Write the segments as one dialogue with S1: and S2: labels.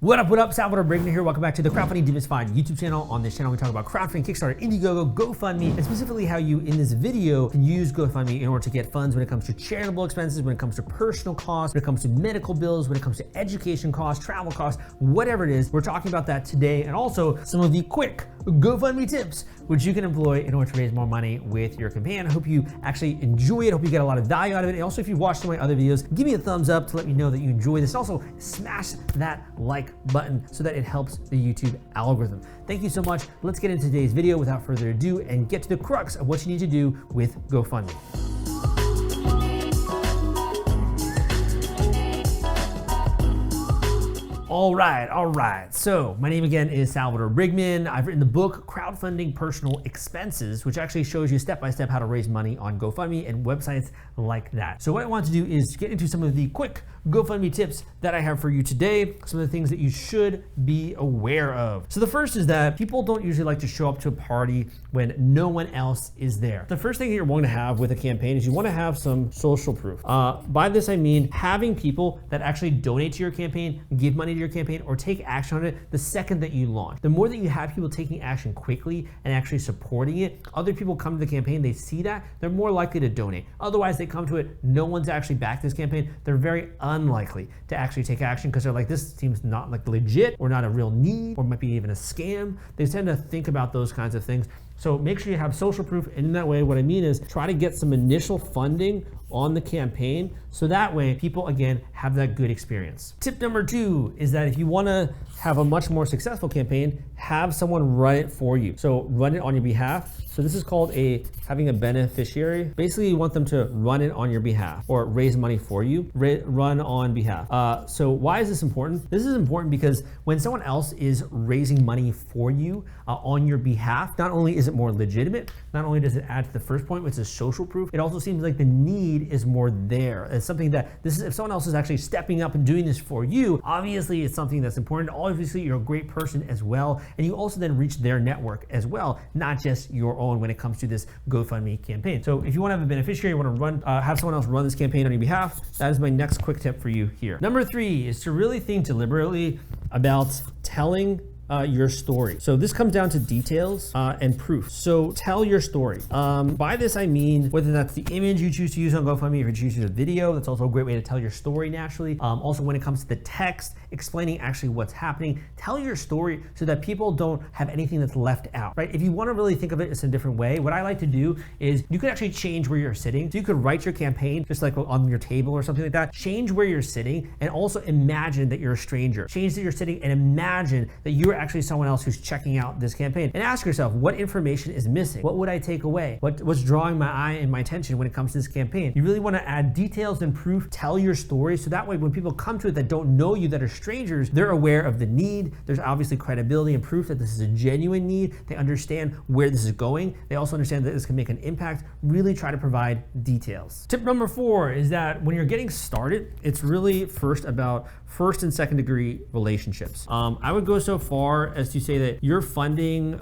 S1: What up? Salvador Briggman here. Welcome back to the Crowdfunding Demystified YouTube channel. On this channel, we talk about crowdfunding, Kickstarter, Indiegogo, GoFundMe, and specifically how you, in this video, can use GoFundMe in order to get funds when it comes to charitable expenses, when it comes to personal costs, when it comes to medical bills, when it comes to education costs, travel costs, whatever it is. We're talking about that today, and also some of the quick GoFundMe tips, which you can employ in order to raise more money with your campaign. I hope you actually enjoy it. I hope you get a lot of value out of it. And also, if you've watched some of my other videos, give me a thumbs up to let me know that you enjoy this. Also, smash that like button so that it helps the YouTube algorithm. Thank you so much. Let's get into today's video without further ado and get to the crux of what you need to do with GoFundMe. All right. So my name again is Salvador Briggman. I've written the book, Crowdfunding Personal Expenses, which actually shows you step-by-step how to raise money on GoFundMe and websites like that. So what I want to do is get into some of the quick GoFundMe tips that I have for you today, some of the things that you should be aware of. So the first is that people don't usually like to show up to a party when no one else is there. The first thing that you're going to have with a campaign is you want to have some social proof. By this I mean having people that actually donate to your campaign, give money to your campaign, or take action on it the second that you launch. The more that you have people taking action quickly and actually supporting it, other people come to the campaign, they see that, they're more likely to donate. Otherwise, they come to it, no one's actually backed this campaign, they're very unlikely to actually take action because they're like, this seems not like legit or not a real need or might be even a scam. They tend to think about those kinds of things. So make sure you have social proof, and in that way, what I mean is try to get some initial funding on the campaign so that way people, again, have that good experience. Tip number 2 is that if you want to have a much more successful campaign, have someone run it for you. So run it on your behalf. So this is called having a beneficiary. Basically, you want them to run it on your behalf or raise money for you, run on behalf. So why is this important? This is important because when someone else is raising money for you on your behalf, not only is it more legitimate, not only does it add to the first point, which is social proof, it also seems like the need is more there. It's something that if someone else is actually stepping up and doing this for you, obviously it's something that's important. Obviously, you're a great person as well. And you also then reach their network as well, not just your own when it comes to this GoFundMe campaign. So if you want to have a beneficiary, you want to have someone else run this campaign on your behalf, that is my next quick tip for you here. Number 3 is to really think deliberately about telling your story. So this comes down to details and proof. So tell your story. By this I mean whether that's the image you choose to use on GoFundMe, if you choose to use a video, that's also a great way to tell your story naturally. Also when it comes to the text, explaining actually what's happening, tell your story so that people don't have anything that's left out, right? If you want to really think of it in a different way, what I like to do is you could actually change where you're sitting. So you could write your campaign just like on your table or something like that. Change where you're sitting and also imagine that you're a stranger. Change that you're sitting and imagine that you're actually someone else who's checking out this campaign, and ask yourself, what information is missing? What would I take away? What's drawing my eye and my attention when it comes to this campaign? You really want to add details and proof, tell your story, so that way when people come to it that don't know you, that are strangers, they're aware of the need. There's obviously credibility and proof that this is a genuine need. They understand where this is going. They also understand that this can make an impact. Really try to provide details. Tip number 4 is that when you're getting started, it's really first about first and second degree relationships. I would go so far as to say that your funding,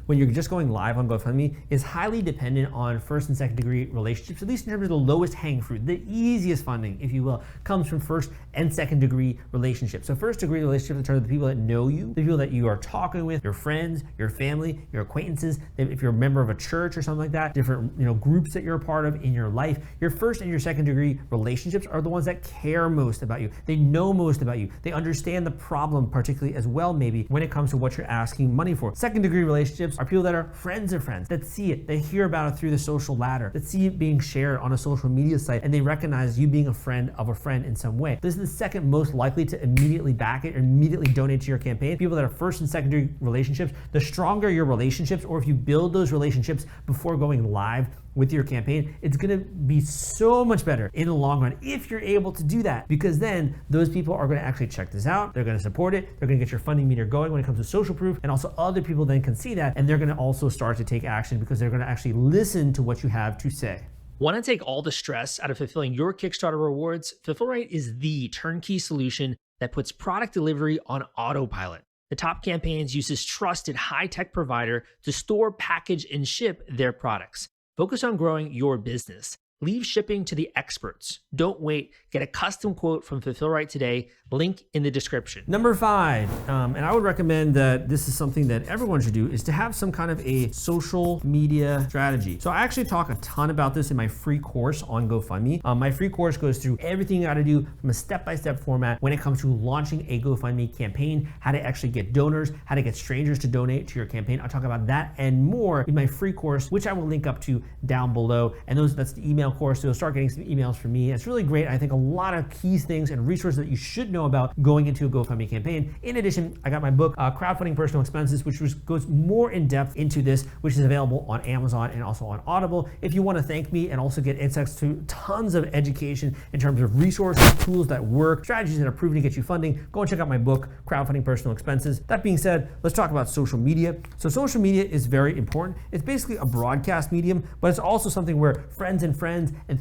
S1: when you're just going live on GoFundMe, is highly dependent on first and second degree relationships, at least in terms of the lowest hanging fruit. The easiest funding, if you will, comes from first and second degree relationships. So first degree relationships in terms of the people that know you, the people that you are talking with, your friends, your family, your acquaintances, if you're a member of a church or something like that, different groups that you're a part of in your life. Your first and your second degree relationships are the ones that care most about you. They know most about you. They understand the problem particularly as well, maybe, when it comes to what you're asking money for. Second degree relationships are people that are friends of friends, that see it, they hear about it through the social ladder, that see it being shared on a social media site, and they recognize you being a friend of a friend in some way. This is the second most likely to immediately back it or immediately donate to your campaign. People that are first and second degree relationships, the stronger your relationships, or if you build those relationships before going live with your campaign, it's gonna be so much better in the long run if you're able to do that, because then those people are gonna actually check this out, they're gonna support it, they're gonna get your funding meter going when it comes to social proof, and also other people then can see that, and they're gonna also start to take action because they're gonna actually listen to what you have to say. Want to take all the stress out of fulfilling your Kickstarter rewards? Fulfillment is the turnkey solution that puts product delivery on autopilot. The Top Campaigns uses trusted high-tech provider to store, package, and ship their products. Focus on growing your business. Leave shipping to the experts. Don't wait. Get a custom quote from Fulfill Right today. Link in the description. Number 5, and I would recommend that this is something that everyone should do, is to have some kind of a social media strategy. So I actually talk a ton about this in my free course on GoFundMe. My free course goes through everything you gotta do from a step-by-step format when it comes to launching a GoFundMe campaign, how to actually get donors, how to get strangers to donate to your campaign. I'll talk about that and more in my free course, which I will link up to down below. And that's the email course, so you'll start getting some emails from me. It's really great. I think a lot of key things and resources that you should know about going into a GoFundMe campaign. In addition, I got my book, Crowdfunding Personal Expenses, which goes more in depth into this, which is available on Amazon and also on Audible. If you want to thank me and also get insights to tons of education in terms of resources, tools that work, strategies that are proven to get you funding, go and check out my book, Crowdfunding Personal Expenses. That being said, let's talk about social media. So social media is very important. It's basically a broadcast medium, but it's also something where friends and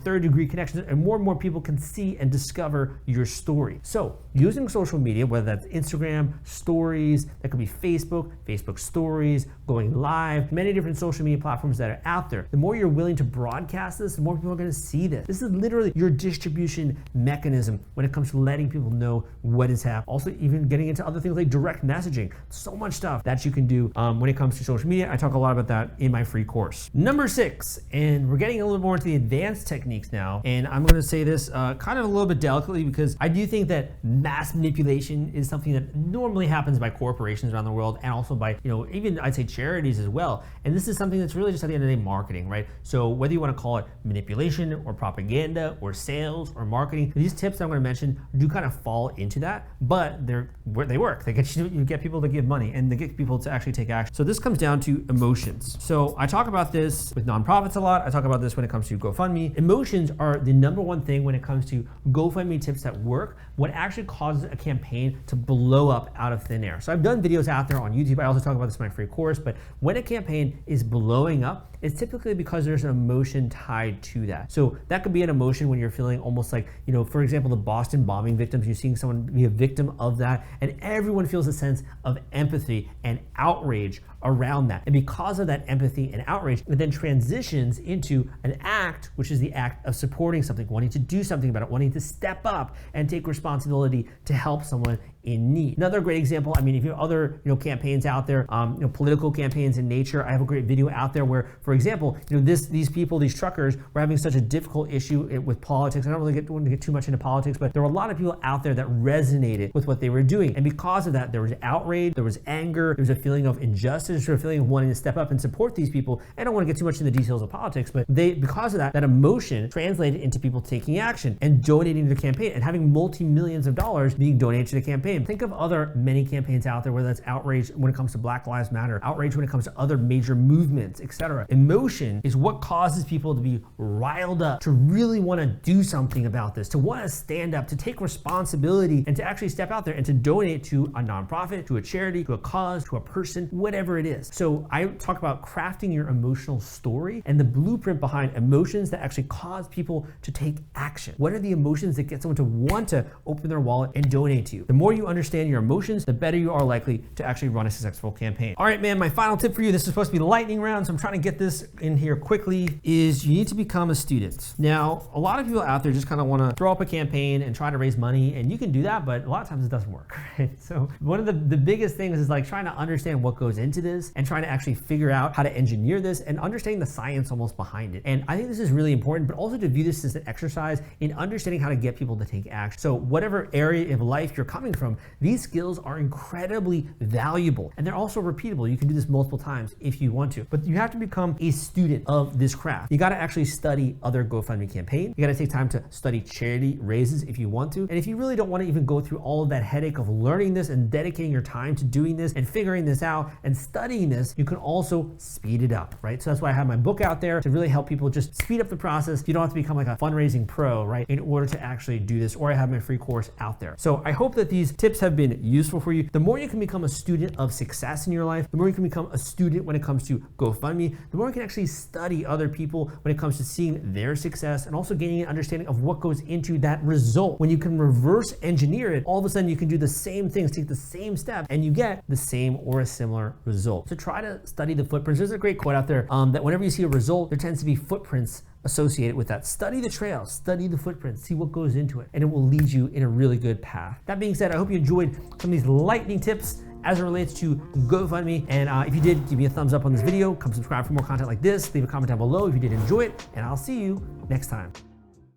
S1: third-degree connections and more people can see and discover your story. So using social media, whether that's Instagram, stories, that could be Facebook stories, going live, many different social media platforms that are out there. The more you're willing to broadcast this, the more people are going to see this. This is literally your distribution mechanism when it comes to letting people know what is happening. Also, even getting into other things like direct messaging. So much stuff that you can do when it comes to social media. I talk a lot about that in my free course. Number 6, and we're getting a little more into the advanced techniques now, and I'm going to say this kind of a little bit delicately because I do think that mass manipulation is something that normally happens by corporations around the world and also by, even I'd say charities as well. And this is something that's really just at the end of the day marketing, right? So whether you want to call it manipulation or propaganda or sales or marketing, these tips that I'm going to mention do kind of fall into that, but they work. They get you get people to give money and they get people to actually take action. So this comes down to emotions. So I talk about this with nonprofits a lot. I talk about this when it comes to GoFundMe. Emotions are the number one thing when it comes to GoFundMe tips that work, what actually causes a campaign to blow up out of thin air. So I've done videos out there on YouTube. I also talk about this in my free course, but when a campaign is blowing up, it's typically because there's an emotion tied to that. So that could be an emotion when you're feeling almost like, for example, the Boston bombing victims, you're seeing someone be a victim of that, and everyone feels a sense of empathy and outrage around that. And because of that empathy and outrage, it then transitions into an act, which is the act of supporting something, wanting to do something about it, wanting to step up and take responsibility to help someone in need. Another great example, if you have other campaigns out there, political campaigns in nature, I have a great video out there where, for example, these people, these truckers, were having such a difficult issue with politics. I don't really want to get too much into politics, but there were a lot of people out there that resonated with what they were doing. And because of that, there was outrage, there was anger, there was a feeling of injustice, or a feeling of wanting to step up and support these people. I don't want to get too much into the details of politics, but because of that emotion translated into people taking action and donating to the campaign and having multi-millions of dollars being donated to the campaign. Think of other many campaigns out there, whether that's outrage when it comes to Black Lives Matter, outrage when it comes to other major movements, etc. Emotion is what causes people to be riled up, to really want to do something about this, to want to stand up, to take responsibility, and to actually step out there and to donate to a nonprofit, to a charity, to a cause, to a person, whatever it is. So I talk about crafting your emotional story and the blueprint behind emotions that actually cause people to take action. What are the emotions that get someone to want to open their wallet and donate to you? The more you understand your emotions, the better you are likely to actually run a successful campaign. All right, man, my final tip for you, this is supposed to be the lightning round, so I'm trying to get this in here quickly, is you need to become a student. Now, a lot of people out there just kind of want to throw up a campaign and try to raise money, and you can do that, but a lot of times it doesn't work, right? So one of the biggest things is like trying to understand what goes into this and trying to actually figure out how to engineer this and understanding the science almost behind it. And I think this is really important, but also to view this as an exercise in understanding how to get people to take action. So whatever area of life you're coming from, these skills are incredibly valuable and they're also repeatable. You can do this multiple times if you want to, but you have to become a student of this craft. You got to actually study other GoFundMe campaigns. You got to take time to study charity raises if you want to. And if you really don't want to even go through all of that headache of learning this and dedicating your time to doing this and figuring this out and studying this, you can also speed it up, right? So that's why I have my book out there to really help people just speed up the process. You don't have to become like a fundraising pro, right, in order to actually do this, or I have my free course out there. So I hope that these tips have been useful for you. The more you can become a student of success in your life, the more you can become a student when it comes to GoFundMe, the more you can actually study other people when it comes to seeing their success and also gaining an understanding of what goes into that result. When you can reverse engineer it, all of a sudden you can do the same things, take the same steps, and you get the same or a similar result. So try to study the footprints. There's a great quote out there that whenever you see a result, there tends to be footprints associated with that. Study the trail, study the footprints, see what goes into it, and it will lead you in a really good path. That being said, I hope you enjoyed some of these lightning tips as it relates to GoFundMe. And if you did, give me a thumbs up on this video. Come subscribe for more content like this. Leave a comment down below if you did enjoy it, and I'll see you next time.